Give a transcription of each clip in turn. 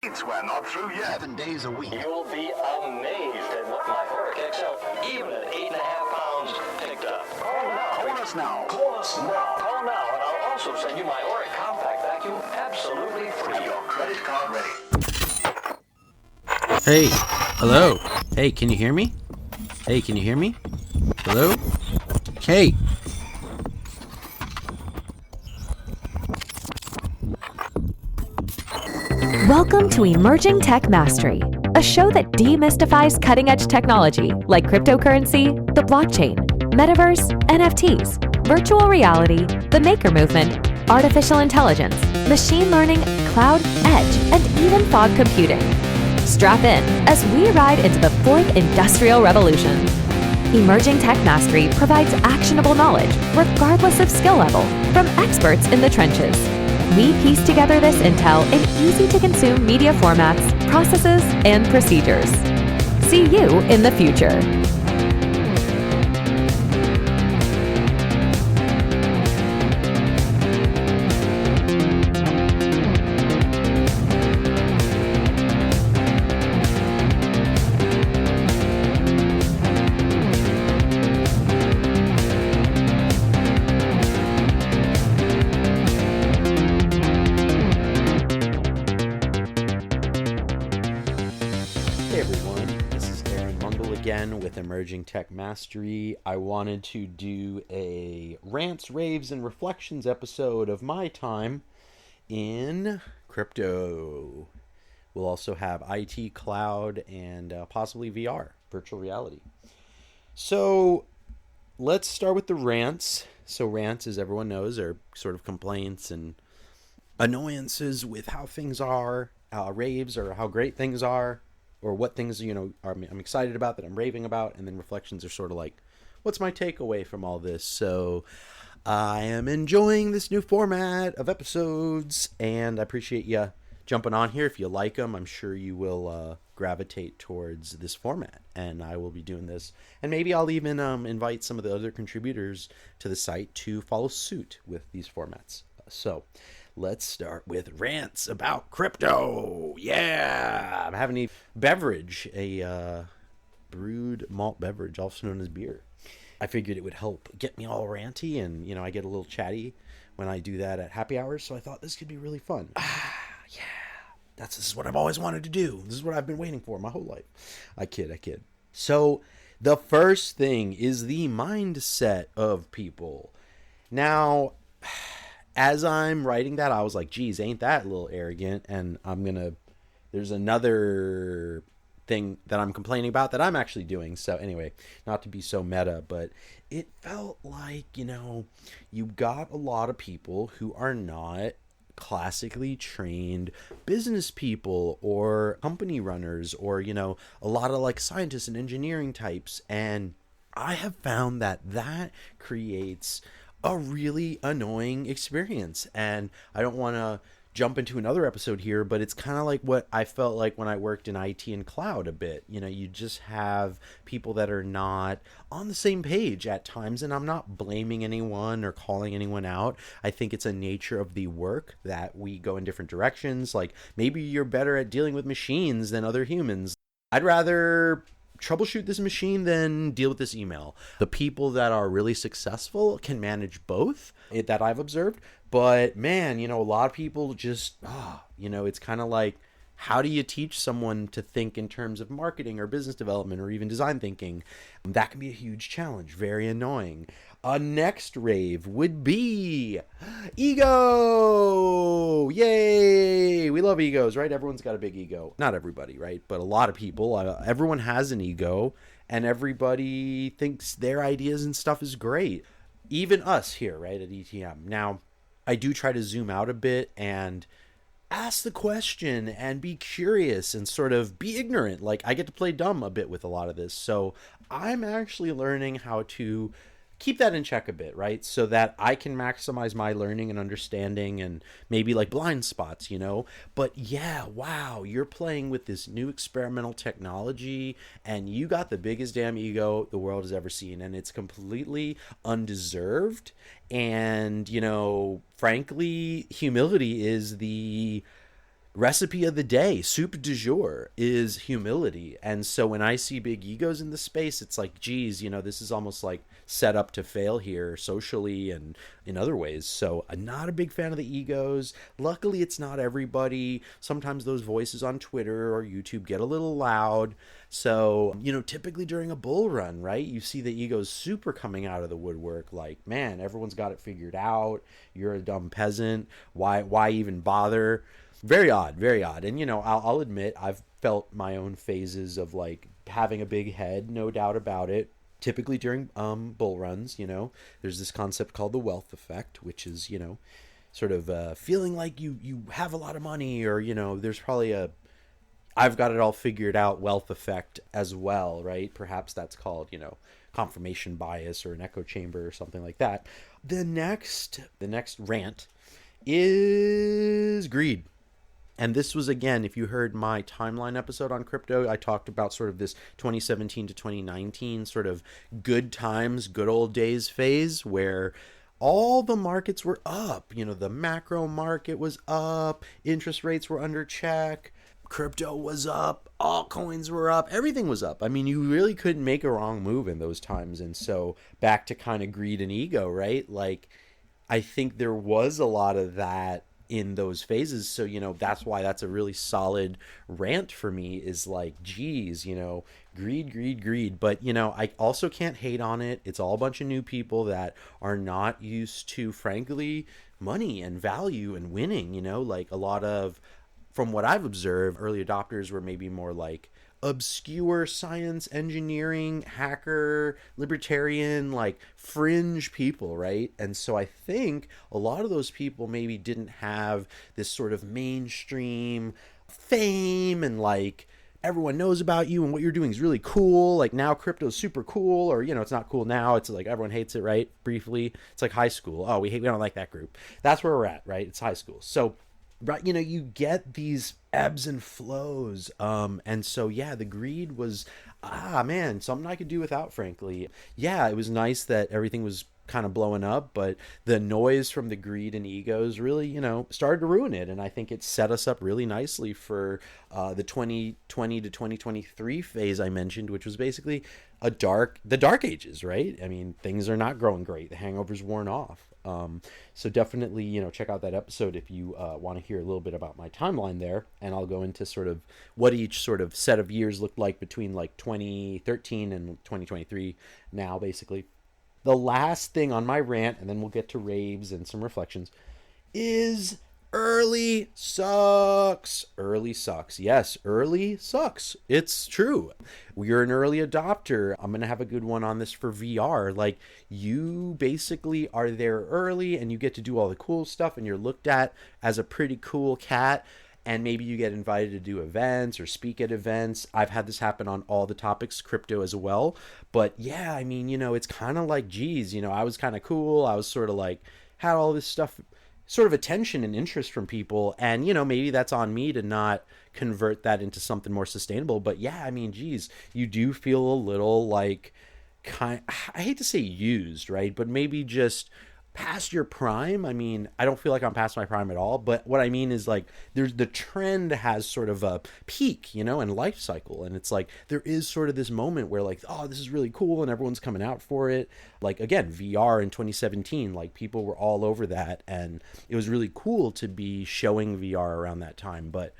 We're not through yet. 7 days a week. You'll be amazed at what my Auric XL, even at 8.5 pounds, picked up. Call now. Call us now. Call us now. Call now, and I'll also send you my Auric compact vacuum absolutely free. Have your credit card ready. Hey, hello. Hey, can you hear me? Hey, can you hear me? Hello? Hey. Welcome to Emerging Tech Mastery, a show that demystifies cutting-edge technology like cryptocurrency, the blockchain, metaverse, NFTs, virtual reality, the maker movement, artificial intelligence, machine learning, cloud, edge, and even fog computing. Strap in as we ride into the fourth industrial revolution. Emerging Tech Mastery provides actionable knowledge, regardless of skill level, from experts in the trenches. We piece together this intel in easy-to-consume media formats, processes, and procedures. See you in the future. With Emerging Tech Mastery, I wanted to do a Rants, Raves and Reflections episode of my time in crypto. We'll also have IT, cloud, and possibly VR, virtual reality. So let's start with the rants. So rants, as everyone knows, are sort of complaints and annoyances with how things are. Raves are how great things are, or what things, I'm excited about that I'm raving about. And then reflections are sort of like, what's my takeaway from all this? So I am enjoying this new format of episodes, and I appreciate you jumping on here. If you like them, I'm sure you will gravitate towards this format, and I will be doing this. And maybe I'll even invite some of the other contributors to the site to follow suit with these formats. So let's start with rants about crypto. Yeah, I'm having a beverage, a brewed malt beverage, also known as beer. I figured it would help get me all ranty, and I get a little chatty when I do that at happy hours. So I thought this could be really fun. Yeah, this is what I've always wanted to do. This is what I've been waiting for my whole life. I kid. So the first thing is the mindset of people. Now, as I'm writing that, I was like, geez, ain't that a little arrogant? And there's another thing that I'm complaining about that I'm actually doing. So anyway, not to be so meta, but it felt like, you got a lot of people who are not classically trained business people or company runners or, a lot of like scientists and engineering types. And I have found that creates a really annoying experience. And I don't want to jump into another episode here, but it's kind of like what I felt like when I worked in IT and cloud a bit. You just have people that are not on the same page at times, and I'm not blaming anyone or calling anyone out. I think it's a nature of the work that we go in different directions. Like maybe you're better at dealing with machines than other humans. I'd rather troubleshoot this machine than deal with this email. The people that are really successful can manage both, that I've observed. But man, a lot of people just, it's kind of like, how do you teach someone to think in terms of marketing or business development or even design thinking? That can be a huge challenge, very annoying. A next rave would be ego. Yay! We love egos, right? Everyone's got a big ego. Not everybody, right? But a lot of people, everyone has an ego, and everybody thinks their ideas and stuff is great. Even us here, right, at ETM. Now, I do try to zoom out a bit and ask the question and be curious and sort of be ignorant. Like, I get to play dumb a bit with a lot of this. So I'm actually learning how to keep that in check a bit, right? So that I can maximize my learning and understanding and maybe like blind spots, But yeah, wow, you're playing with this new experimental technology and you got the biggest damn ego the world has ever seen, and it's completely undeserved. And, frankly, humility is the recipe of the day, soup du jour, is humility. And so when I see big egos in the space, it's like, geez, this is almost like set up to fail here socially and in other ways. So I'm not a big fan of the egos. Luckily, it's not everybody. Sometimes those voices on Twitter or YouTube get a little loud. So, typically during a bull run, right, you see the egos super coming out of the woodwork. Like, man, everyone's got it figured out. You're a dumb peasant. Why even bother? Very odd, very odd. And, I'll admit I've felt my own phases of like having a big head, no doubt about it. Typically during bull runs, there's this concept called the wealth effect, which is, sort of feeling like you have a lot of money, or, there's probably I've got it all figured out wealth effect as well, right? Perhaps that's called, confirmation bias or an echo chamber or something like that. The next rant is greed. And this was, again, if you heard my timeline episode on crypto, I talked about sort of this 2017 to 2019 sort of good times, good old days phase where all the markets were up. The macro market was up, interest rates were under check, crypto was up, altcoins were up, everything was up. I mean, you really couldn't make a wrong move in those times. And so back to kind of greed and ego, right? Like, I think there was a lot of that in those phases. So, that's why that's a really solid rant for me, is like, geez, greed. But, I also can't hate on it. It's all a bunch of new people that are not used to, frankly, money and value and winning, like a lot of, from what I've observed, early adopters were maybe more like obscure science, engineering, hacker, libertarian, like fringe people, right? And so I think a lot of those people maybe didn't have this sort of mainstream fame and like everyone knows about you and what you're doing is really cool. Like now crypto's super cool, or, it's not cool now. It's like everyone hates it, right? Briefly. It's like high school. Oh, we don't like that group. That's where we're at, right? It's high school. So, right, you get these ebbs and flows. And so, yeah, the greed was, man, something I could do without, frankly. Yeah, it was nice that everything was kind of blowing up, but the noise from the greed and egos really, started to ruin it. And I think it set us up really nicely for the 2020 to 2023 phase I mentioned, which was basically the dark ages, right? I mean, things are not growing great. The hangover's worn off. So definitely, check out that episode if you want to hear a little bit about my timeline there. And I'll go into sort of what each sort of set of years looked like between like 2013 and 2023 now, basically. The last thing on my rant, and then we'll get to raves and some reflections, is early sucks. Early sucks. Yes, early sucks. It's true. You're an early adopter. I'm going to have a good one on this for VR. Like, you basically are there early and you get to do all the cool stuff and you're looked at as a pretty cool cat. And maybe you get invited to do events or speak at events. I've had this happen on all the topics, crypto as well. But yeah, I mean, it's kind of like, geez, I was kind of cool. I was sort of like, had all this stuff, sort of attention and interest from people. And, maybe that's on me to not convert that into something more sustainable. But yeah, I mean, geez, you do feel a little like, I hate to say used, right? But maybe just past your prime. I mean, I don't feel like I'm past my prime at all, but what I mean is like the trend has sort of a peak, and life cycle. And it's like, there is sort of this moment where like, oh, this is really cool. And everyone's coming out for it. Like, again, VR in 2017, like people were all over that. And it was really cool to be showing VR around that time. But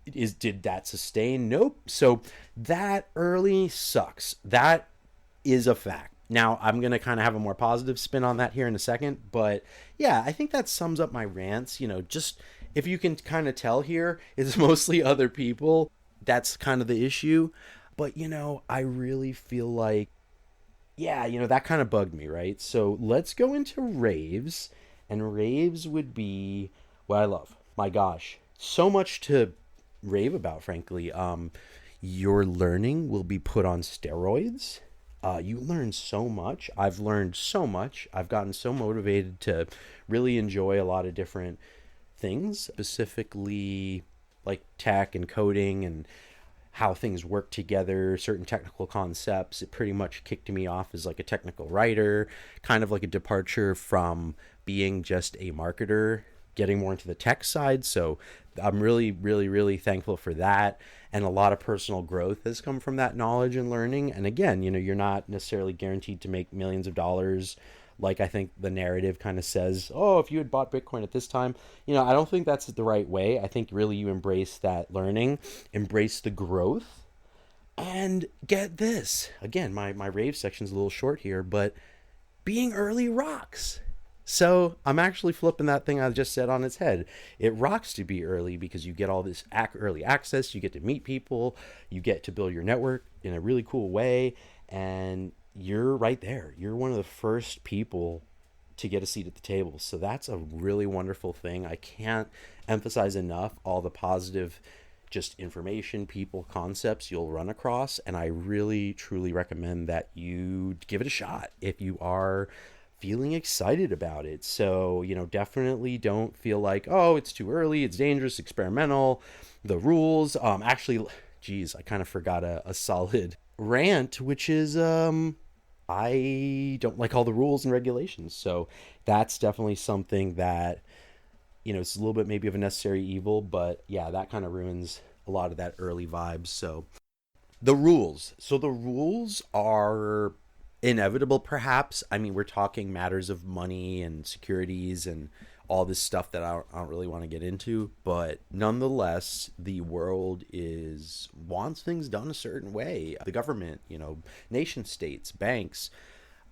did that sustain? Nope. So that early sucks. That is a fact. Now, I'm going to kind of have a more positive spin on that here in a second, but yeah, I think that sums up my rants. Just if you can kind of tell here, it's mostly other people. That's kind of the issue. But, I really feel like, yeah, that kind of bugged me, right? So let's go into raves, and raves would be what I love. My gosh, so much to rave about, frankly. Your learning will be put on steroids. You learn so much. I've learned so much. I've gotten so motivated to really enjoy a lot of different things, specifically like tech and coding and how things work together, certain technical concepts. It pretty much kicked me off as like a technical writer, kind of like a departure from being just a marketer getting more into the tech side. So I'm really, really, really thankful for that. And a lot of personal growth has come from that knowledge and learning. And again, you're not necessarily guaranteed to make millions of dollars. Like I think the narrative kind of says, oh, if you had bought Bitcoin at this time, I don't think that's the right way. I think really you embrace that learning, embrace the growth, and get this. Again, my rave section's a little short here, but being early rocks. So I'm actually flipping that thing I just said on its head. It rocks to be early because you get all this early access, you get to meet people, you get to build your network in a really cool way, and you're right there. You're one of the first people to get a seat at the table. So that's a really wonderful thing. I can't emphasize enough all the positive just information, people, concepts you'll run across, and I really truly recommend that you give it a shot if you are feeling excited about it. So, definitely don't feel like, oh, it's too early, it's dangerous, experimental, the rules. Actually, geez, I kind of forgot a solid rant, which is, I don't like all the rules and regulations. So that's definitely something that, it's a little bit maybe of a necessary evil, but yeah, that kind of ruins a lot of that early vibes. So the rules. So the rules are inevitable, perhaps. I mean, we're talking matters of money and securities and all this stuff that I don't really want to get into, but nonetheless, the world wants things done a certain way. The government, nation states, banks,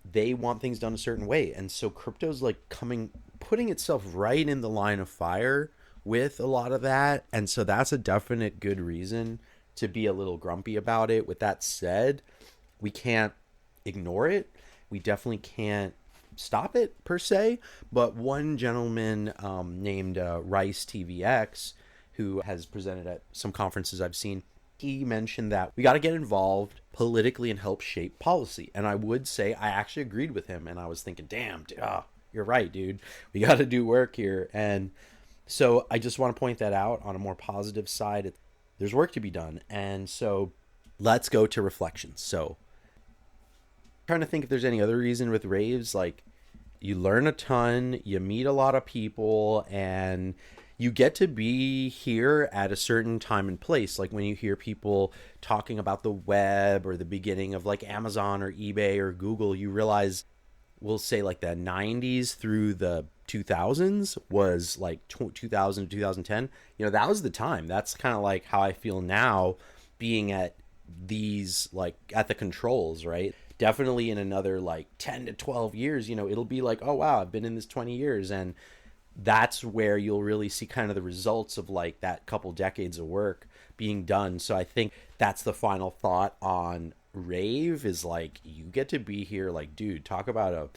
they want things done a certain way. And so crypto's like putting itself right in the line of fire with a lot of that. And so that's a definite good reason to be a little grumpy about it. With that said, we can't ignore it. We definitely can't stop it per se. But one gentleman named Rice TVX, who has presented at some conferences I've seen, he mentioned that we got to get involved politically and help shape policy. And I would say I actually agreed with him. And I was thinking, damn, you're right, dude. We got to do work here. And so I just want to point that out on a more positive side. There's work to be done. And so let's go to reflections. So trying to think if there's any other reason with raves. Like, you learn a ton, you meet a lot of people, and you get to be here at a certain time and place. Like when you hear people talking about the web or the beginning of like Amazon or eBay or Google, you realize, we'll say like the 90s through the 2000s was like 2000 to 2010. That was the time. That's kind of like how I feel now, being at these, like at the controls, right? Definitely in another like 10 to 12 years, it'll be like, oh wow, I've been in this 20 years. And that's where you'll really see kind of the results of like that couple decades of work being done. So I think that's the final thought on rave, is like, you get to be here. Like, dude, talk about a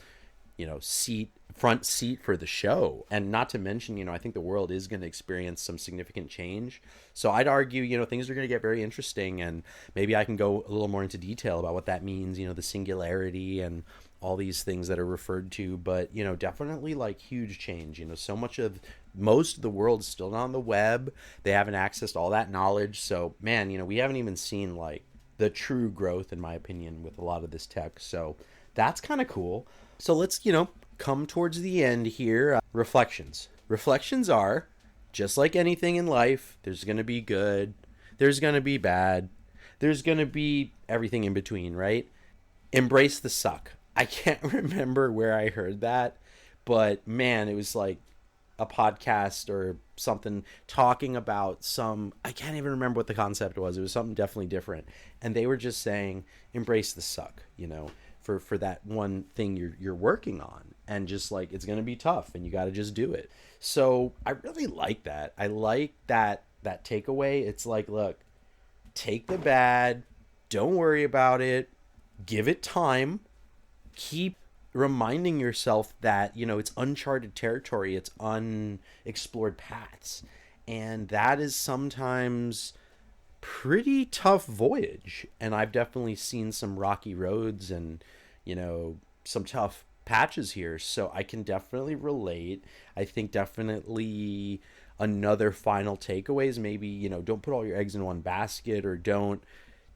front seat for the show. And not to mention, I think the world is going to experience some significant change. So I'd argue, things are going to get very interesting, and maybe I can go a little more into detail about what that means, the singularity and all these things that are referred to. But, definitely like huge change. Most of the world is still not on the web. They haven't accessed all that knowledge. So, man, we haven't even seen like the true growth, in my opinion, with a lot of this tech. So that's kind of cool. So let's, come towards the end here. Reflections. Reflections are, just like anything in life, there's going to be good, there's going to be bad, there's going to be everything in between, right? Embrace the suck. I can't remember where I heard that, but man, it was like a podcast or something talking about I can't even remember what the concept was. It was something definitely different. And they were just saying, embrace the suck, for that one thing you're working on. And just like, it's going to be tough and you got to just do it. So I really like that. I like that takeaway. It's like, look, take the bad, don't worry about it, give it time, keep reminding yourself that, it's uncharted territory, it's unexplored paths. And that is sometimes pretty tough voyage. And I've definitely seen some rocky roads and, some tough patches here. So I can definitely relate. I think definitely another final takeaway is maybe, don't put all your eggs in one basket, or don't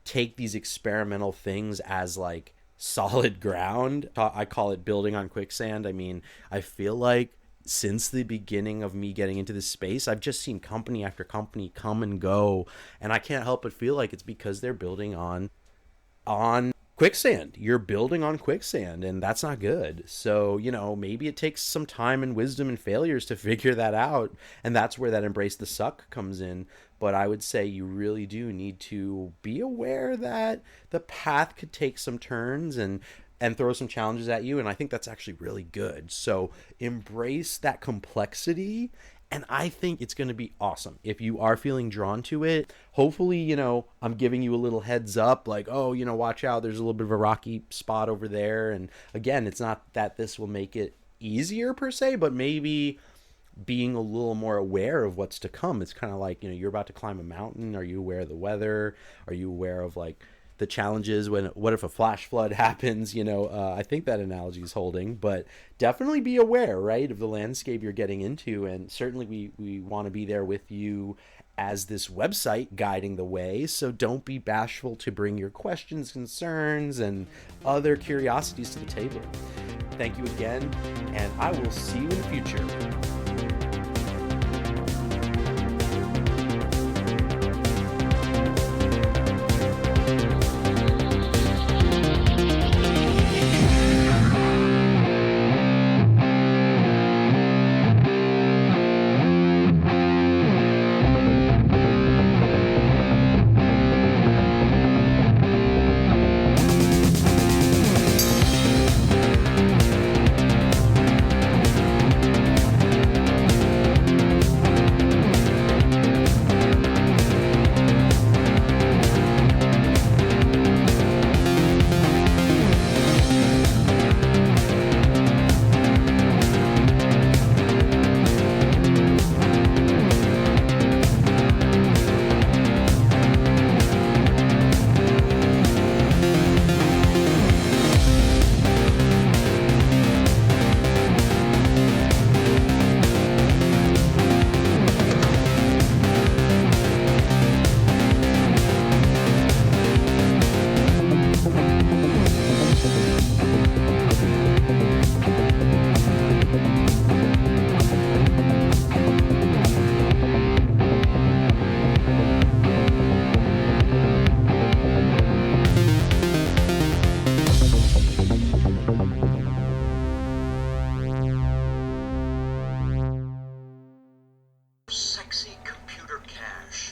take these experimental things as like solid ground. I call it building on quicksand. I mean, I feel like since the beginning of me getting into this space, I've just seen company after company come and go, and I can't help but feel like it's because they're building on quicksand. You're building on quicksand, and that's not good. So, maybe it takes some time and wisdom and failures to figure that out, and that's where that embrace the suck comes in. But I would say you really do need to be aware that the path could take some turns and throw some challenges at you, and I think that's actually really good. So embrace that complexity, and I think it's going to be awesome. If you are feeling drawn to it, hopefully, I'm giving you a little heads up, like, oh, watch out, there's a little bit of a rocky spot over there. And again, it's not that this will make it easier per se, but maybe being a little more aware of what's to come. It's kind of like, you're about to climb a mountain. Are you aware of the weather? Are you aware of like the challenges what if a flash flood happens? I think that analogy is holding, but definitely be aware, right, of the landscape you're getting into. And certainly we want to be there with you as this website guiding the way. So don't be bashful to bring your questions, concerns, and other curiosities to the table. Thank you again, and I will see you in the future.